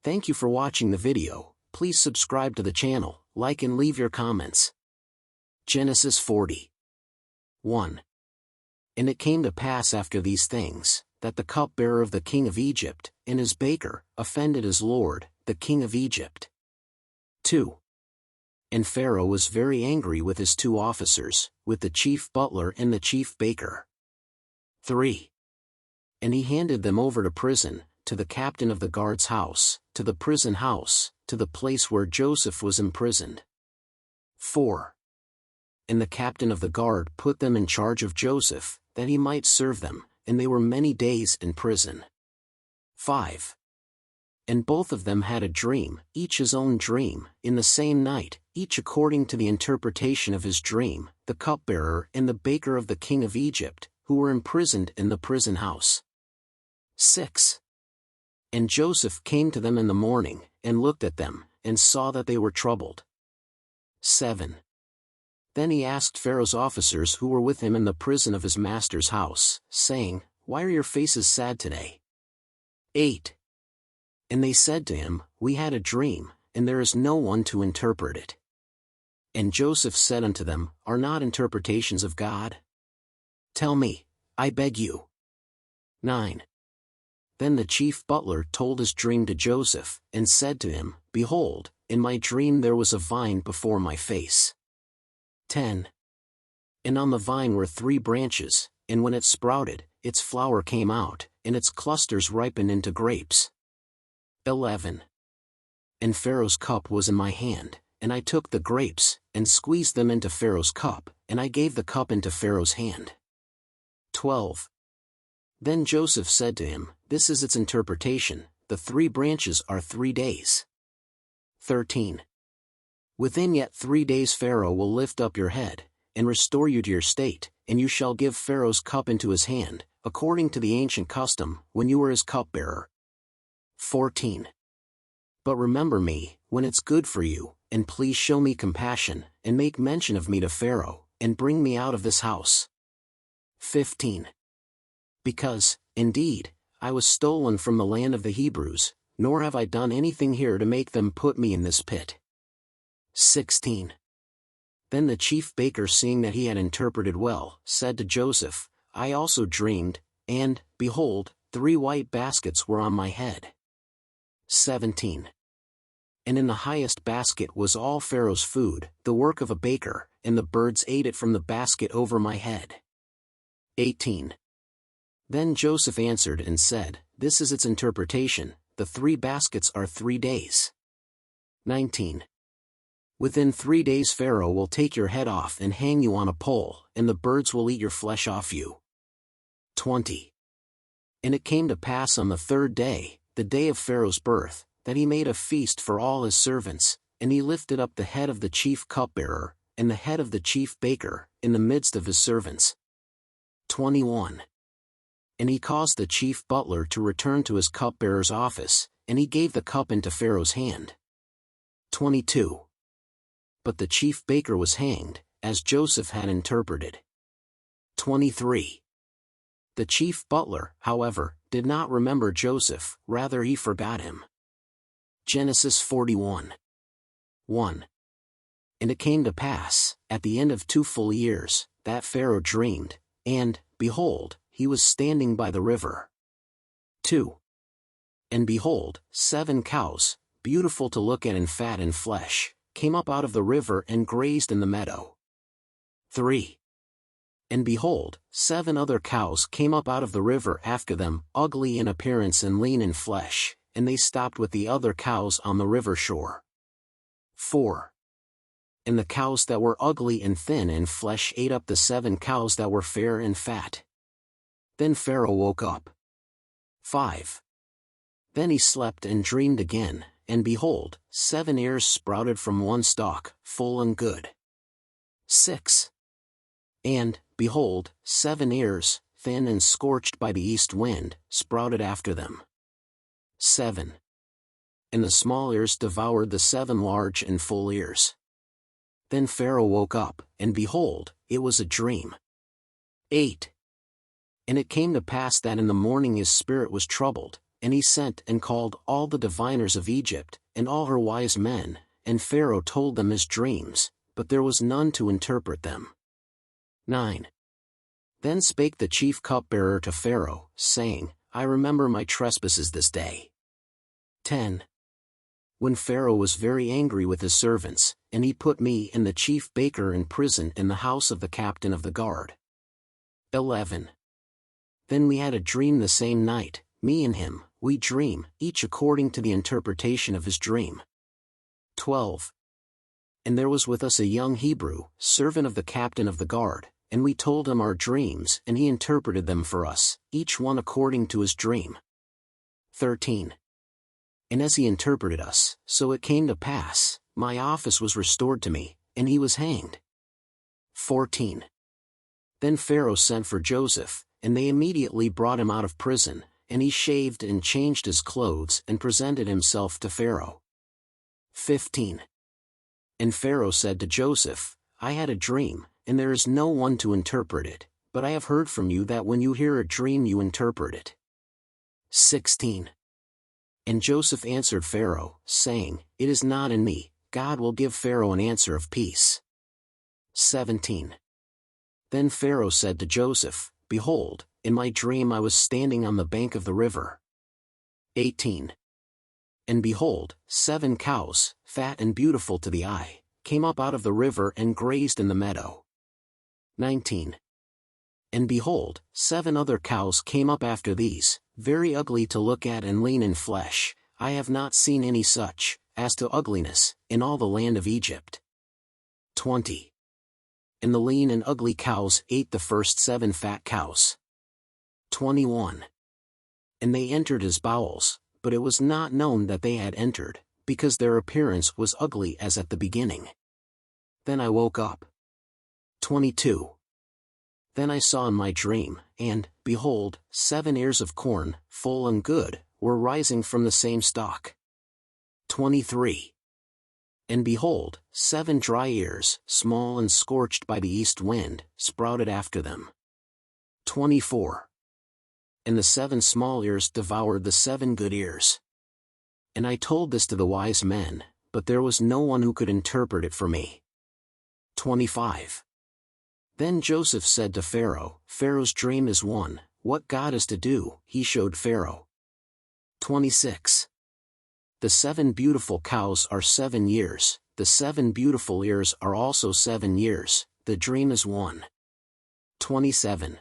Thank you for watching the video. Please subscribe to the channel, like and leave your comments. Genesis 40. 1. And it came to pass after these things, that the cupbearer of the king of Egypt, and his baker, offended his lord, the king of Egypt. 2. And Pharaoh was very angry with his 2 officers, with the chief butler and the chief baker. 3. And he handed them over to prison, to the captain of the guard's house, to the prison house, to the place where Joseph was imprisoned. 4. And the captain of the guard put them in charge of Joseph, that he might serve them, and they were many days in prison. 5. And both of them had a dream, each his own dream, in the same night, each according to the interpretation of his dream, the cupbearer and the baker of the king of Egypt, who were imprisoned in the prison house. 6. And Joseph came to them in the morning, and looked at them, and saw that they were troubled. 7. Then he asked Pharaoh's officers who were with him in the prison of his master's house, saying, Why are your faces sad today? 8. And they said to him, We had a dream, and there is no one to interpret it. And Joseph said unto them, Are not interpretations of God? Tell me, I beg you. 9. Then the chief butler told his dream to Joseph, and said to him, Behold, in my dream there was a vine before my face. 10. And on the vine were 3 branches, and when it sprouted, its flower came out, and its clusters ripened into grapes. 11. And Pharaoh's cup was in my hand, and I took the grapes, and squeezed them into Pharaoh's cup, and I gave the cup into Pharaoh's hand. 12. Then Joseph said to him, This is its interpretation, the 3 branches are 3 days. 13. Within yet 3 days Pharaoh will lift up your head, and restore you to your state, and you shall give Pharaoh's cup into his hand, according to the ancient custom, when you were his cupbearer. 14. But remember me, when it's good for you, and please show me compassion, and make mention of me to Pharaoh, and bring me out of this house. 15. Because, indeed, I was stolen from the land of the Hebrews, nor have I done anything here to make them put me in this pit. 16. Then the chief baker, seeing that he had interpreted well, said to Joseph, I also dreamed, and, behold, 3 white baskets were on my head. 17. And in the highest basket was all Pharaoh's food, the work of a baker, and the birds ate it from the basket over my head. 18. Then Joseph answered and said, This is its interpretation, the 3 baskets are 3 days. 19. Within 3 days Pharaoh will take your head off and hang you on a pole, and the birds will eat your flesh off you. 20. And it came to pass on the 3rd day, the day of Pharaoh's birth, that he made a feast for all his servants, and he lifted up the head of the chief cupbearer, and the head of the chief baker, in the midst of his servants. 21. And he caused the chief butler to return to his cupbearer's office, and he gave the cup into Pharaoh's hand. 22. But the chief baker was hanged, as Joseph had interpreted. 23. The chief butler, however, did not remember Joseph, rather he forgot him. Genesis 41. 1. And it came to pass, at the end of 2 full years, that Pharaoh dreamed, and, behold, he was standing by the river. 2. And behold, 7 cows, beautiful to look at in fat and flesh, came up out of the river and grazed in the meadow. 3. And behold, 7 other cows came up out of the river after them, ugly in appearance and lean in flesh, and they stopped with the other cows on the river shore. 4. And the cows that were ugly and thin in flesh ate up the 7 cows that were fair and fat. Then Pharaoh woke up. 5. Then he slept and dreamed again, and behold, 7 ears sprouted from one stalk, full and good. 6. And, behold, 7 ears, thin and scorched by the east wind, sprouted after them. 7. And the small ears devoured the 7 large and full ears. Then Pharaoh woke up, and behold, it was a dream. 8. And it came to pass that in the morning his spirit was troubled, and he sent and called all the diviners of Egypt, and all her wise men, and Pharaoh told them his dreams, but there was none to interpret them. 9. Then spake the chief cupbearer to Pharaoh, saying, I remember my trespasses this day. 10. When Pharaoh was very angry with his servants, and he put me and the chief baker in prison in the house of the captain of the guard. 11. Then we had a dream the same night, me and him, we dream, each according to the interpretation of his dream. 12. And there was with us a young Hebrew, servant of the captain of the guard, and we told him our dreams and he interpreted them for us, each one according to his dream. 13. And as he interpreted us, so it came to pass, my office was restored to me, and he was hanged. 14. Then Pharaoh sent for Joseph, and they immediately brought him out of prison, and he shaved and changed his clothes and presented himself to Pharaoh. 15. And Pharaoh said to Joseph, I had a dream, and there is no one to interpret it, but I have heard from you that when you hear a dream you interpret it. 16. And Joseph answered Pharaoh, saying, It is not in me, God will give Pharaoh an answer of peace. 17. Then Pharaoh said to Joseph, Behold, in my dream I was standing on the bank of the river. 18. And behold, 7 cows, fat and beautiful to the eye, came up out of the river and grazed in the meadow. 19. And behold, 7 other cows came up after these, very ugly to look at and lean in flesh, I have not seen any such, as to ugliness, in all the land of Egypt. 20. And the lean and ugly cows ate the first 7 fat cows. 21. And they entered his bowels, but it was not known that they had entered, because their appearance was ugly as at the beginning. Then I woke up. 22. Then I saw in my dream, and, behold, 7 ears of corn, full and good, were rising from the same stalk. 23. And behold, 7 dry ears, small and scorched by the east wind, sprouted after them. 24. And the 7 small ears devoured the 7 good ears. And I told this to the wise men, but there was no one who could interpret it for me. 25. Then Joseph said to Pharaoh, Pharaoh's dream is one, what God is to do, he showed Pharaoh. 26. The 7 beautiful cows are 7 years, the 7 beautiful ears are also 7 years, the dream is one. 27.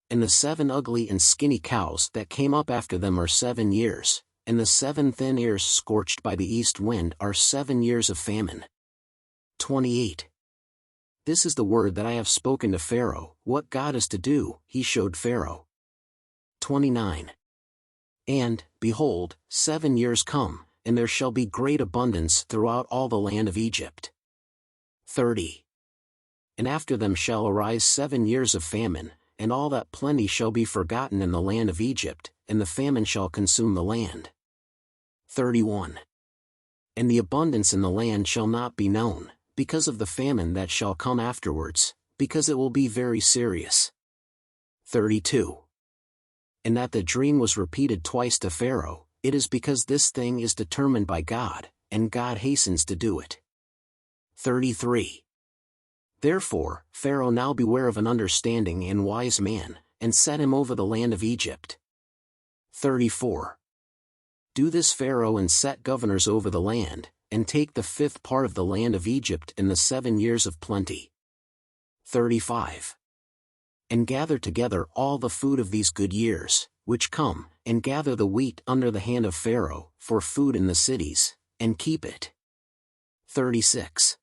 And the 7 ugly and skinny cows that came up after them are 7 years, and the 7 thin ears scorched by the east wind are 7 years of famine. 28. This is the word that I have spoken to Pharaoh, what God is to do, he showed Pharaoh. 29. And, behold, 7 years come, and there shall be great abundance throughout all the land of Egypt. 30. And after them shall arise 7 years of famine, and all that plenty shall be forgotten in the land of Egypt, and the famine shall consume the land. 31. And the abundance in the land shall not be known, because of the famine that shall come afterwards, because it will be very serious. 32. And that the dream was repeated twice to Pharaoh, it is because this thing is determined by God, and God hastens to do it. 33. Therefore, Pharaoh now beware of an understanding and wise man, and set him over the land of Egypt. 34. Do this Pharaoh and set governors over the land, and take the 5th part of the land of Egypt in the 7 years of plenty. 35. And gather together all the food of these good years, which come, and gather the wheat under the hand of Pharaoh, for food in the cities, and keep it. 36.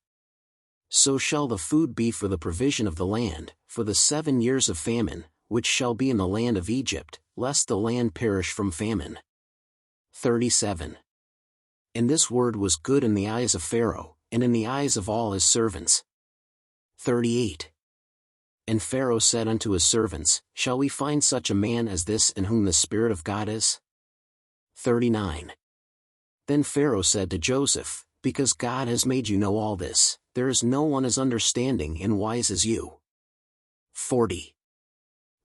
So shall the food be for the provision of the land, for the 7 years of famine, which shall be in the land of Egypt, lest the land perish from famine. 37. And this word was good in the eyes of Pharaoh, and in the eyes of all his servants. 38. And Pharaoh said unto his servants, Shall we find such a man as this in whom the Spirit of God is? 39. Then Pharaoh said to Joseph, Because God has made you know all this, there is no one as understanding and wise as you. 40.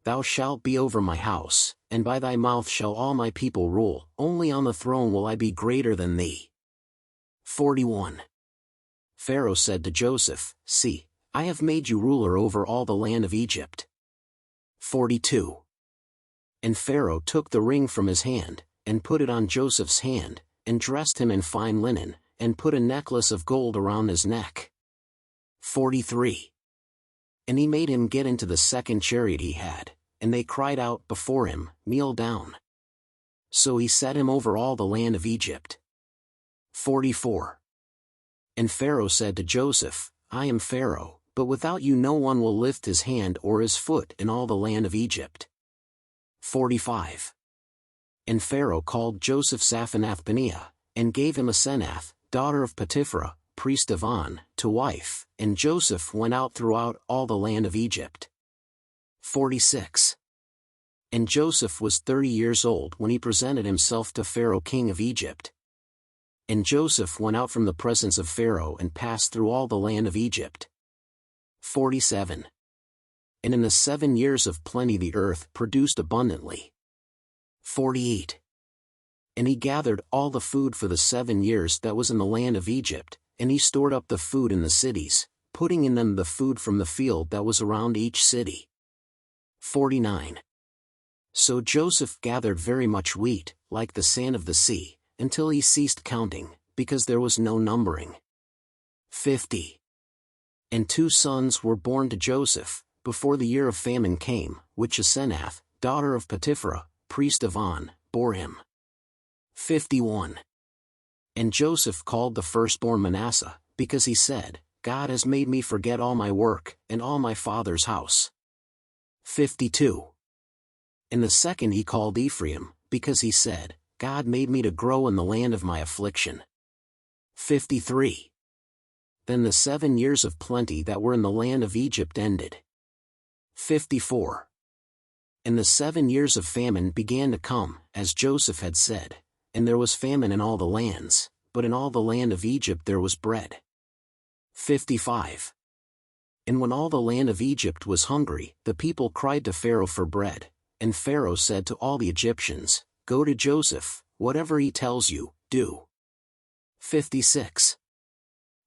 Thou shalt be over my house, and by thy mouth shall all my people rule, only on the throne will I be greater than thee. 41. Pharaoh said to Joseph, See, I have made you ruler over all the land of Egypt. 42. And Pharaoh took the ring from his hand, and put it on Joseph's hand, and dressed him in fine linen, and put a necklace of gold around his neck. 43. And he made him get into the second chariot he had, and they cried out before him, Kneel down. So he set him over all the land of Egypt. 44. And Pharaoh said to Joseph, I am Pharaoh, but without you no one will lift his hand or his foot in all the land of Egypt. 45. And Pharaoh called Joseph Zaphanath-Paneah, and gave him Asenath, daughter of Potipharah, priest of On, to wife, and Joseph went out throughout all the land of Egypt. 46. And Joseph was 30 years old when he presented himself to Pharaoh king of Egypt. And Joseph went out from the presence of Pharaoh and passed through all the land of Egypt. 47. And in the 7 years of plenty the earth produced abundantly. 48. And he gathered all the food for the 7 years that was in the land of Egypt, and he stored up the food in the cities, putting in them the food from the field that was around each city. 49. So Joseph gathered very much wheat, like the sand of the sea, until he ceased counting, because there was no numbering. 50. And 2 sons were born to Joseph, before the year of famine came, which Asenath, daughter of Potipharah, priest of On, bore him. 51. And Joseph called the firstborn Manasseh, because he said, God has made me forget all my work, and all my father's house. 52. And the second he called Ephraim, because he said, God made me to grow in the land of my affliction. 53. Then the 7 years of plenty that were in the land of Egypt ended. 54. And the 7 years of famine began to come, as Joseph had said, and there was famine in all the lands, but in all the land of Egypt there was bread. 55. And when all the land of Egypt was hungry, the people cried to Pharaoh for bread, and Pharaoh said to all the Egyptians, Go to Joseph, whatever he tells you, do. 56.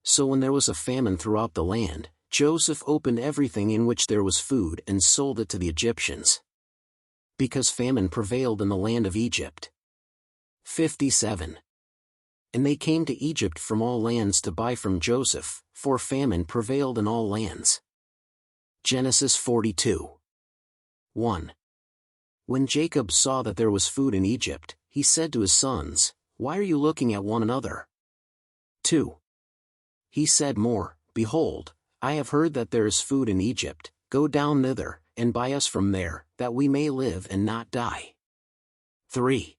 So when there was a famine throughout the land, Joseph opened everything in which there was food and sold it to the Egyptians, because famine prevailed in the land of Egypt. 57. And they came to Egypt from all lands to buy from Joseph, for famine prevailed in all lands. Genesis 42. 1. When Jacob saw that there was food in Egypt, he said to his sons, Why are you looking at one another? 2. He said more, Behold, I have heard that there is food in Egypt, go down thither, and buy us from there, that we may live and not die. 3.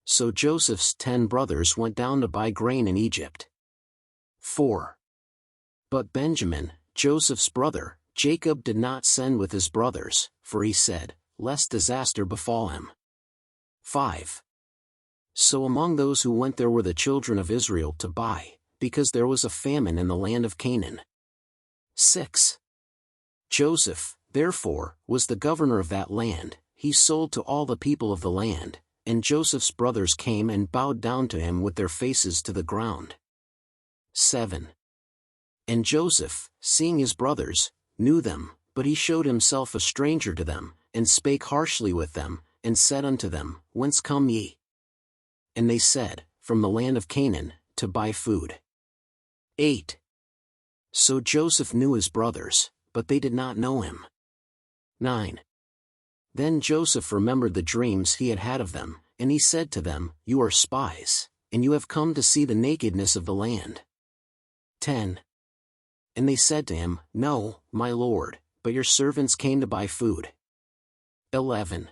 So Joseph's 10 brothers went down to buy grain in Egypt. 4. But Benjamin, Joseph's brother, Jacob did not send with his brothers, for he said, lest disaster befall him. 5. So among those who went there were the children of Israel to buy, because there was a famine in the land of Canaan. 6. Joseph, therefore, was the governor of that land, he sold to all the people of the land, and Joseph's brothers came and bowed down to him with their faces to the ground. 7. And Joseph, seeing his brothers, knew them, but he showed himself a stranger to them, and spake harshly with them, and said unto them, Whence come ye? And they said, From the land of Canaan, to buy food. 8. So Joseph knew his brothers, but they did not know him. 9. Then Joseph remembered the dreams he had had of them, and he said to them, You are spies, and you have come to see the nakedness of the land. 10. And they said to him, No, my lord, but your servants came to buy food. 11.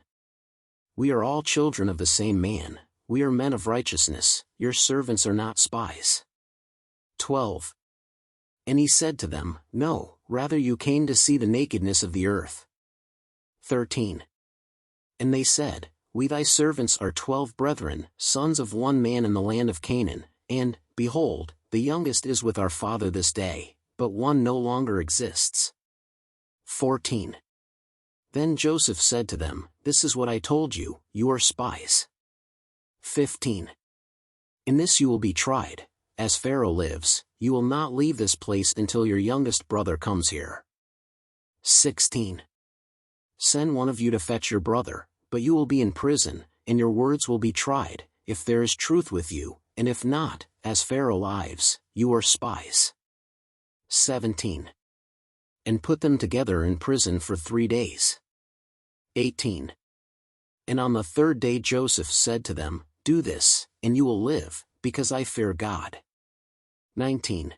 We are all children of the same man, we are men of righteousness, your servants are not spies. 12. And he said to them, No, rather you came to see the nakedness of the earth. 13. And they said, We thy servants are 12 brethren, sons of one man in the land of Canaan, and, behold, the youngest is with our father this day, but one no longer exists. 14. Then Joseph said to them, this is what I told you, you are spies. 15. In this you will be tried. As Pharaoh lives, you will not leave this place until your youngest brother comes here. 16. Send one of you to fetch your brother, but you will be in prison, and your words will be tried, if there is truth with you, and if not, as Pharaoh lives, you are spies. 17. And put them together in prison for 3 days. 18. And on the third day Joseph said to them, do this, and you will live, because I fear God. 19.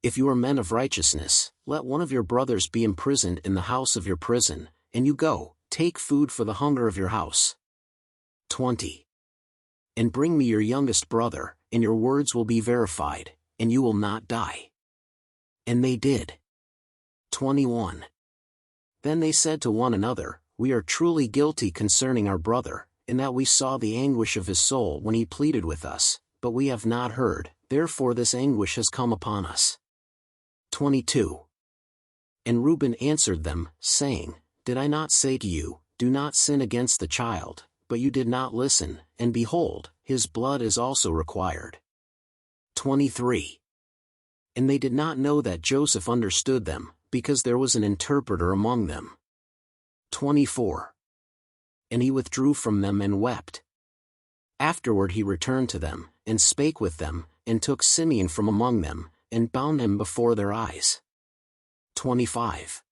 If you are men of righteousness, let one of your brothers be imprisoned in the house of your prison, and you go, take food for the hunger of your house. 20. And bring me your youngest brother, and your words will be verified, and you will not die. And they did. 21. Then they said to one another, we are truly guilty concerning our brother, in that we saw the anguish of his soul when he pleaded with us, but we have not heard, therefore this anguish has come upon us. 22. And Reuben answered them, saying, did I not say to you, do not sin against the child, but you did not listen, and behold, his blood is also required. 23. And they did not know that Joseph understood them, because there was an interpreter among them. 24. And he withdrew from them and wept. Afterward he returned to them, and spake with them, and took Simeon from among them, and bound him before their eyes. 25.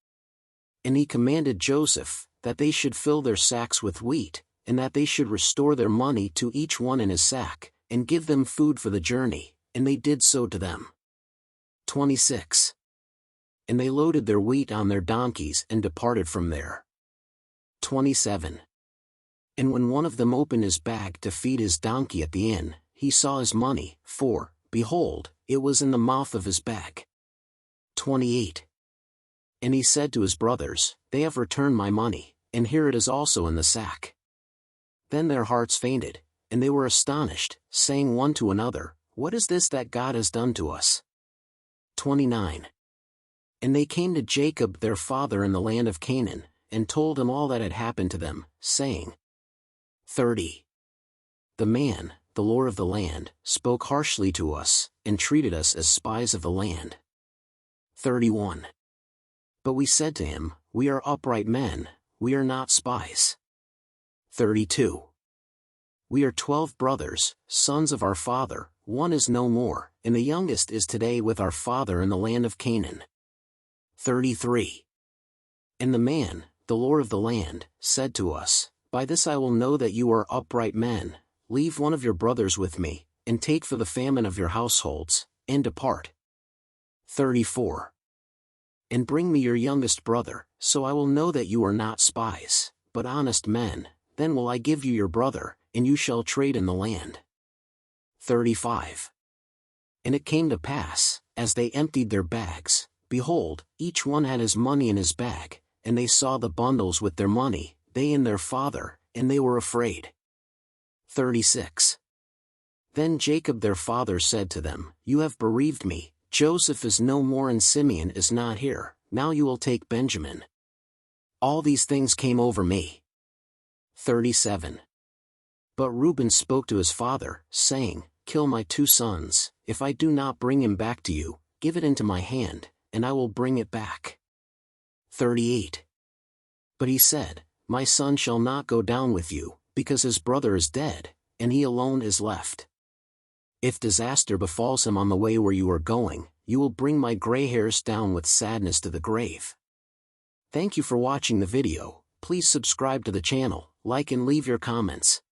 And he commanded Joseph, that they should fill their sacks with wheat, and that they should restore their money to each one in his sack, and give them food for the journey, and they did so to them. 26. And they loaded their wheat on their donkeys and departed from there. 27. And when one of them opened his bag to feed his donkey at the inn, he saw his money, for, behold, it was in the mouth of his bag. 28. And he said to his brothers, they have returned my money, and here it is also in the sack. Then their hearts fainted, and they were astonished, saying one to another, what is this that God has done to us? 29. And they came to Jacob their father in the land of Canaan, and told him all that had happened to them, saying, 30. The man, the lord of the land, spoke harshly to us, and treated us as spies of the land. 31. But we said to him, we are upright men, we are not spies. 32. We are 12 brothers, sons of our father, one is no more, and the youngest is today with our father in the land of Canaan. 33. And the man, the lord of the land, said to us, by this I will know that you are upright men, leave one of your brothers with me, and take for the famine of your households, and depart. 34. And bring me your youngest brother, so I will know that you are not spies, but honest men, then will I give you your brother, and you shall trade in the land. 35. And it came to pass, as they emptied their bags, behold, each one had his money in his bag, and they saw the bundles with their money, they and their father, and they were afraid. 36. Then Jacob their father said to them, you have bereaved me, Joseph is no more and Simeon is not here, now you will take Benjamin. All these things came over me. 37. But Reuben spoke to his father, saying, kill my 2 sons, if I do not bring him back to you, give it into my hand, and I will bring it back. 38. But he said, my son shall not go down with you, because his brother is dead, and he alone is left. If disaster befalls him on the way where you are going, you will bring my gray hairs down with sadness to the grave. Thank you for watching the video. Please subscribe to the channel, like and leave your comments.